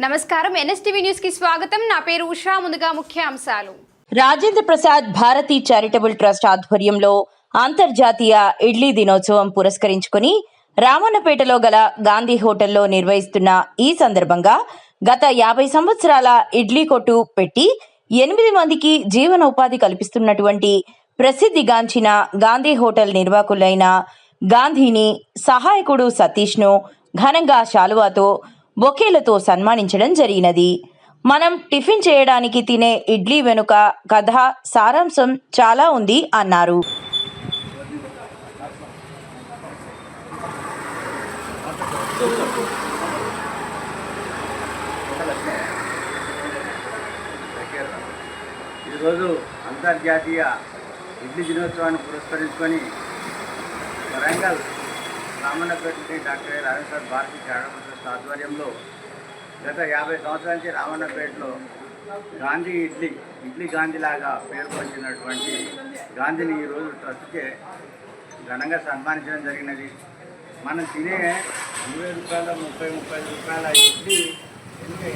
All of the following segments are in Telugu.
నమస్కారం ఎన్ఎస్టీవీ న్యూస్ కి స్వాగతం. నా పేరు ఉషా. ముందుగా ముఖ్య అంశాలు. రాజేంద్ర ప్రసాద్ భారతీ చారిటబుల్ ట్రస్ట్ ఆధ్వర్యంలో అంతర్జాతీయ ఇడ్లీ దినోత్సవం పురస్కరించుకుని రామన్నపేటలో గల గాంధీ హోటల్లో నిర్వహిస్తున్న ఈ సందర్భంగా గత 50 సంవత్సరాల ఇడ్లీ కొట్టు పెట్టి 8 మందికి జీవనోపాధి కల్పిస్తున్నటువంటి ప్రసిద్ధిగాంచిన గాంధీ హోటల్ నిర్వాహకులైన గాంధీని సహాయకుడు సతీష్ను ఘనంగా శాలువాతో బొకేలతో సన్మానించడం జరిగినది. మనం టిఫిన్ చేయడానికి తినే ఇడ్లీ వెనుక కథ సారాంశం చాలా ఉంది అన్నారు. ఈరోజు అంతర్జాతీయ ఇడ్లీ దినోత్సవాన్ని పురస్కరించుకొని Warangal Ramannapeta doctor Rajendra Bharathi charitable trust ఆధ్వర్యంలో గత 50 సంవత్సరాల నుంచి రామన్నపేటలో గాంధీ ఇడ్లీ గాంధీలాగా పేరు పొందినటువంటి గాంధీని ఈరోజు ట్రస్ట్కే ఘనంగా సన్మానించడం జరిగినది. మనం తినే 20 రూపాయల 35 రూపాయల ఇడ్లీ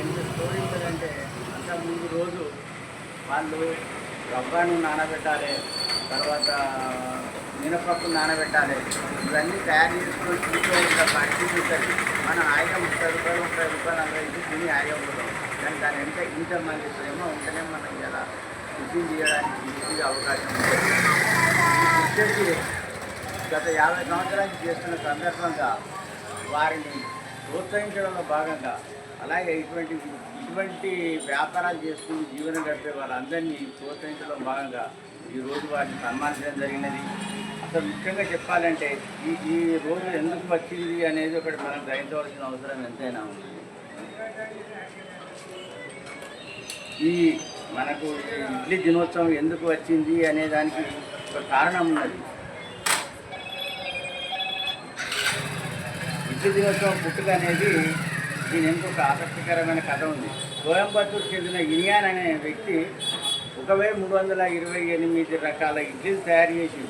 ఎంత స్టోరీ ఉంటుందంటే అంతకుముందు రోజు వాళ్ళు రవ్వను నానబెట్టాలి, తర్వాత మినపప్పు నానబెట్టాలి, ఇవన్నీ తయారు చేసుకొని తీసుకుంటే పరిస్థితి ఉంటుంది. మనం హాయిగా 30 రూపాయలు 30 రూపాయలు అలా ఇది తిని హాయిగా ఉండడం. కానీ దాని ఇంతమంది శ్రమ ఉంటేనే మనం ఇలా టిఫిన్ చేయడానికి ఈజీగా అవకాశం ఉంటుంది. వచ్చేసి గత 50 సంవత్సరానికి చేస్తున్న సందర్భంగా వారిని ప్రోత్సహించడంలో భాగంగా అలాగే ఇటువంటి వ్యాపారాలు చేసుకుని జీవనం గడిపే వాళ్ళందరినీ ప్రోత్సహించడం భాగంగా ఈరోజు వారిని సన్మానించడం జరిగినది. అసలు ముఖ్యంగా చెప్పాలంటే ఈ రోజు ఎందుకు వచ్చింది అనేది ఒకటి మనం గ్రహించవలసిన అవసరం ఎంతైనా ఉంది. ఈ మనకు ఇడ్లీ దినోత్సవం ఎందుకు వచ్చింది అనే దానికి ఒక కారణం ఉన్నది. ఇడ్లీ దినోత్సవం పుట్టుక అనేది దీని ఎందుకు ఒక ఆసక్తికరమైన కథ ఉంది. కోయంబత్తూరు చెందిన ఇనియాన్ అనే వ్యక్తి 1328 రకాల ఇడ్లీలు తయారు చేసి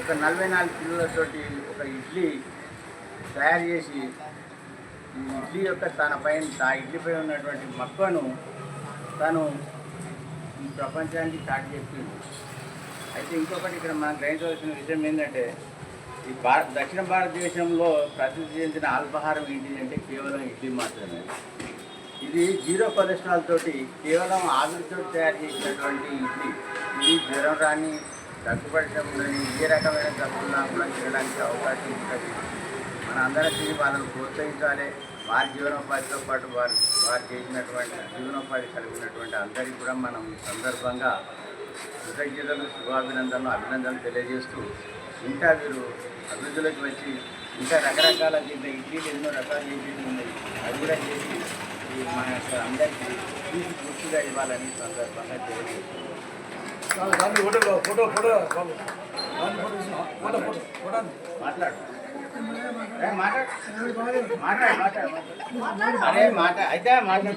ఒక 44 కిలోలతోటి ఒక ఇడ్లీ తయారు చేసి ఈ ఇడ్లీ యొక్క ఆ ఇడ్లీపై ఉన్నటువంటి మక్కువను తను ఈ ప్రపంచానికి చాటి చెప్పింది. అయితే ఇంకొకటి ఇక్కడ మనం గ్రహించవలసిన విషయం ఏంటంటే ఈ దక్షిణ భారతదేశంలో ప్రసిద్ధి చెందిన అల్పాహారం ఏంటి అంటే కేవలం ఇడ్లీ మాత్రమే. ఇది 0 కొలెస్ట్రాల్ తోటి కేవలం ఆవిరితో తయారు చేసినటువంటి ఇడ్లీ. ఇది జ్వరం రాని, దగ్గుపడటం ఉండని, ఏ రకమైన జబ్బున్నా కూడా తినడానికి అవకాశం ఉంటుంది. మన అందరం తిని వాళ్ళని ప్రోత్సహించాలి. వారి జీవనోపాధితో పాటు వారు చేసినటువంటి జీవనోపాధి కలిగినటువంటి అందరికీ కూడా మనం ఈ సందర్భంగా కృతజ్ఞతలు, అభినందనలు తెలియజేస్తూ ఇంకా వీరు అభివృద్ధిలోకి వచ్చి ఇంకా రకరకాల దీంట్లో ఇడ్లీలు ఎన్నో రకాలు చేసేవి ఉన్నాయి. అవి కూడా చేసి మన అందరికీ తీసి పూర్తిగా ఇవ్వాలని సందర్భంగా తెలియజేస్తున్నాం. మాట్లాడు అరే మాట అయితే మాట్లాడు.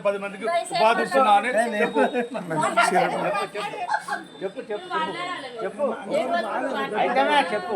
10 మందికి ఉపాధి ఇస్తున్నాను. చెప్పు అయితే చెప్పు.